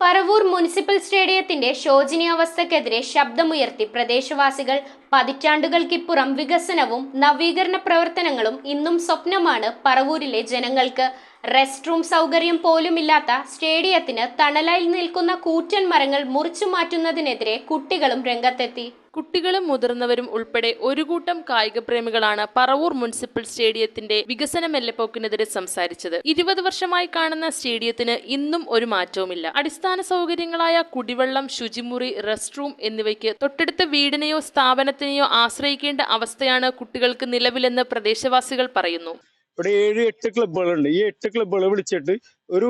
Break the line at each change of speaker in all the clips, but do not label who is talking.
Paravur municipal സ്റ്റേഡിയത്തിന്റെ ശോചനീയാവസ്ഥക്കെതിരെ ശബ്ദമുയർത്തി പ്രദേശവാസികൾ. പതിറ്റാണ്ടുകൾക്കിപ്പുറം വികസനവും നവീകരണ പ്രവർത്തനങ്ങളും ഇന്നും സ്വപ്നമാണ് പറവൂരിലെ ജനങ്ങൾക്ക്. റെസ്റ്റ് റൂം സൗകര്യം പോലുമില്ലാത്ത സ്റ്റേഡിയത്തിന് തണലായി നിൽക്കുന്ന കൂറ്റൻ മരങ്ങൾ മുറിച്ചു മാറ്റുന്നതിനെതിരെ കുട്ടികളും രംഗത്തെത്തി.
കുട്ടികളും മുതിർന്നവരും ഉൾപ്പെടെ ഒരു കൂട്ടം കായിക പ്രേമികളാണ് പറവൂർ മുനിസിപ്പൽ സ്റ്റേഡിയത്തിന്റെ വികസന മെല്ലെപ്പോക്കിനെതിരെ സംസാരിച്ചത്. 20 വർഷമായി കാണുന്ന സ്റ്റേഡിയത്തിന് ഇന്നും ഒരു മാറ്റവുമില്ല. അടിസ്ഥാന സൗകര്യങ്ങളായ കുടിവെള്ളം, ശുചിമുറി, റെസ്റ്റ് റൂം എന്നിവയ്ക്ക് തൊട്ടടുത്ത വീടിനെയോ സ്ഥാപനത്തിനെയോ ആശ്രയിക്കേണ്ട അവസ്ഥയാണ് കുട്ടികൾക്ക് നിലവിലെന്ന് പ്രദേശവാസികൾ പറയുന്നു.
ഇവിടെ 7-8 ക്ലബ്ബുകളുണ്ട്. ഈ 8 ക്ലബ്ബുകൾ വിളിച്ചിട്ട് ഒരു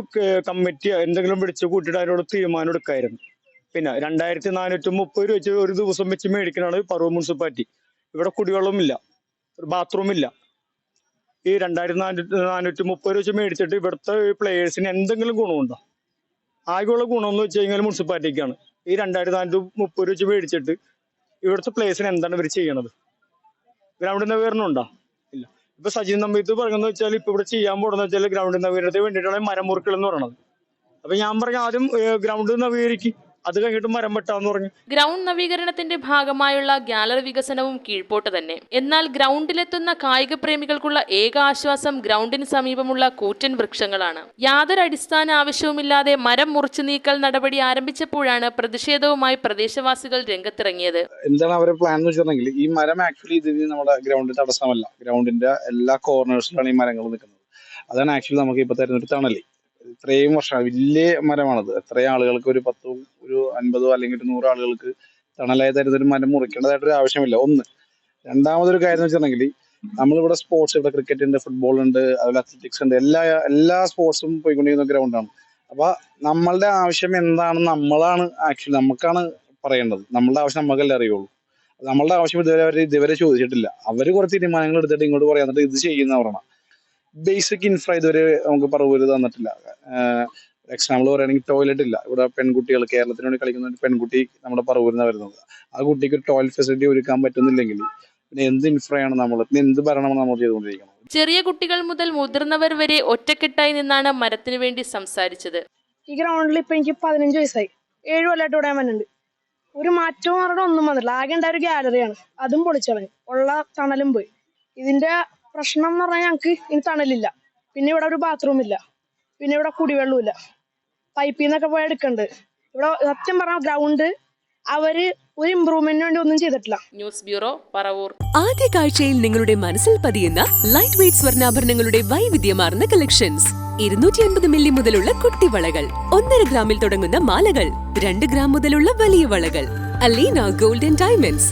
കമ്മിറ്റി എന്തെങ്കിലും വിളിച്ച് കൂട്ടിയിട്ട് അതിനോട് തീരുമാനം എടുക്കായിരുന്നു. പിന്നെ 2430 രൂപ വെച്ച് ഒരു ദിവസം വെച്ച് മേടിക്കണതാണ് പറവൂർ മുനിസിപ്പാലിറ്റി. ഇവിടെ കുടിവെള്ളമില്ല, ഒരു ബാത്റൂം ഇല്ല. ഈ 2430 രൂപ വെച്ച് മേടിച്ചിട്ട് ഇവിടുത്തെ പ്ലേയേഴ്സിന് എന്തെങ്കിലും ഗുണമുണ്ടോ? ആകെയുള്ള ഗുണമെന്ന് വെച്ച് കഴിഞ്ഞാൽ മുനിസിപ്പാലിറ്റിക്കാണ്. ഈ 2430 രൂപ വെച്ച് മേടിച്ചിട്ട് ഇവിടുത്തെ പ്ലേയേഴ്സിന് എന്താണ് ഇവർ ചെയ്യണത്? ഗ്രൗണ്ടിൽ നവീകരണമുണ്ടോ? ഇല്ല. ഇപ്പൊ സജീവ് നമ്പീത്ത് പറയുന്നത് വെച്ചാൽ ഇപ്പൊ ഇവിടെ ചെയ്യാൻ പോണെന്ന് വെച്ചാൽ ഗ്രൗണ്ട് നവീകരണത്തിന് വേണ്ടിയിട്ടാണ് മരം മുറിക്കൽ എന്ന് പറയുന്നത്. അപ്പൊ ഞാൻ പറഞ്ഞ ആദ്യം ഗ്രൗണ്ട് നവീകരിക്കും, അത് കഴിഞ്ഞിട്ട് മരം വെട്ടാന്ന് പറഞ്ഞു.
ഗ്രൗണ്ട് നവീകരണത്തിന്റെ ഭാഗമായുള്ള ഗ്യാലറി വികസനവും കീഴ്പോട്ട് തന്നെ. എന്നാൽ ഗ്രൗണ്ടിലെത്തുന്ന കായിക പ്രേമികൾക്കുള്ള ഏക ആശ്വാസം ഗ്രൗണ്ടിന് സമീപമുള്ള കൂറ്റൻ വൃക്ഷങ്ങളാണ്. യാതൊരു അടിസ്ഥാന ആവശ്യവുമില്ലാതെ മരം മുറിച്ചു നീക്കൽ നടപടി ആരംഭിച്ചപ്പോഴാണ് പ്രതിഷേധവുമായി പ്രദേശവാസികൾ രംഗത്തിറങ്ങിയത്.
എന്താണ് അവരുടെ പ്ലാൻ എന്ന് വെച്ചിട്ടുണ്ടെങ്കിൽ ഈ മരം ആക്ച്വലി ഇതിന് നമ്മുടെ ഗ്രൗണ്ടിൽ തടസ്സമല്ല. ഗ്രൗണ്ടിന്റെ എല്ലാ കോർണേഴ്സിലാണ് ഈ മരങ്ങൾ നിൽക്കുന്നത്. അതാണ് ആക്ച്വലി നമുക്ക് ഇപ്പൊ തരുന്നൊരു തണല്. ഇത്രയും വർഷം വലിയ മരമാണത്. എത്രയും ആളുകൾക്ക് ഒരു 50 അല്ലെങ്കിൽ 100 ആളുകൾക്ക് തണലായി തരുന്നൊരു മരം മുറിക്കേണ്ടതായിട്ടൊരു ആവശ്യമില്ല. ഒന്ന്. രണ്ടാമതൊരു കാര്യം എന്ന് വെച്ചിട്ടുണ്ടെങ്കിൽ നമ്മളിവിടെ സ്പോർട്സ്, ഇവിടെ ക്രിക്കറ്റ് ഉണ്ട്, ഫുട്ബോൾ ഉണ്ട്, അതുപോലെ അത്ലറ്റിക്സ് ഉണ്ട്, എല്ലാ സ്പോർട്സും പോയിക്കൊണ്ടിരിക്കുന്ന ഗ്രൗണ്ടാണ്. അപ്പൊ നമ്മളുടെ ആവശ്യം എന്താണെന്ന് നമുക്കാണ് പറയേണ്ടത്. നമ്മളുടെ ആവശ്യം നമുക്കല്ലേ അറിയുള്ളൂ. നമ്മളുടെ ആവശ്യം ഇതുവരെ ചോദിച്ചിട്ടില്ല. അവര് കുറച്ച് തീരുമാനങ്ങൾ എടുത്തിട്ട് ഇങ്ങോട്ട് പറയാൻ എന്നിട്ട് ഇത് ചെയ്യുന്ന പറയണം. ബേസിക് ഇൻഫ്ര ഇതുവരെ നമുക്ക് പറവൂര് തന്നിട്ടില്ല. എക്സാമ്പിൾ പറയുകയാണെങ്കിൽ ടോയ്ലറ്റ് ഇല്ല. ഇവിടെ പെൺകുട്ടികൾ, കേരളത്തിന് വേണ്ടി കളിക്കുന്ന ഒരു പെൺകുട്ടി നമ്മുടെ പറവൂരിനാണ് വരുന്നത്. ആ കുട്ടിക്ക് ഒരു ടോയ്ലറ്റ് ഫെസിലിറ്റി ഒരുക്കാൻ പറ്റുന്നില്ലെങ്കിൽ പിന്നെ എന്ത് ഇൻഫ്രയാണ് എന്ത് ഭരണമാണ് നമ്മൾ ചെയ്തുകൊണ്ടിരിക്കുന്നത്?
ചെറിയ കുട്ടികൾ മുതൽ മുതിർന്നവർ വരെ ഒറ്റക്കെട്ടായി നിന്നാണ് മരത്തിന് വേണ്ടി സംസാരിച്ചത്.
ഈ ഗ്രൗണ്ടിൽ ഇപ്പൊ എനിക്ക് 15 വയസ്സായി. 7 കൊല്ലമായിട്ട് ഇവിടെ വന്നിട്ടുണ്ട്. ഒരു മാറ്റവും പറഞ്ഞാൽ ഒന്നും വന്നില്ല. ആകെ ഉണ്ടായ ഒരു ഗാലറിയാണ്, അതും പൊളിച്ചളഞ്ഞു. ഉള്ള തണലും പോയി. ഇതിന്റെ പ്രശ്നം എന്ന് പറഞ്ഞാൽ ഞങ്ങൾക്ക് ഇനി തണലില്ല, പിന്നെ ഇവിടെ ഒരു ബാത്റൂം ഇല്ല, പിന്നെ ഇവിടെ കുടിവെള്ളമില്ല. പൈപ്പിൽ നിന്നൊക്കെ പോയി എടുക്കണ്ട്. ഇവിടെ സത്യം പറഞ്ഞ ഗ്രൗണ്ട് അവര് ഒരു ഇംപ്രൂവ്മെന്റിന് വേണ്ടി ഒന്നും ചെയ്തിട്ടില്ല.
News bureau, Paravur.
ആദ്യ കാഴ്ചയിൽ നിങ്ങളുടെ മനസ്സിൽ പതിയുന്ന ലൈറ്റ് വെയ്റ്റ് സ്വർണ്ണാഭരണങ്ങളുടെ വൈവിധ്യമാർന്ന കളക്ഷൻസ്. 250 മില്ലി മുതലുള്ള കുട്ടിവളകൾ, 1.5 ഗ്രാമിൽ തുടങ്ങുന്ന മാലകൾ, 2 ഗ്രാം മുതലുള്ള വലിയ വളകൾ. Aleena golden diamonds,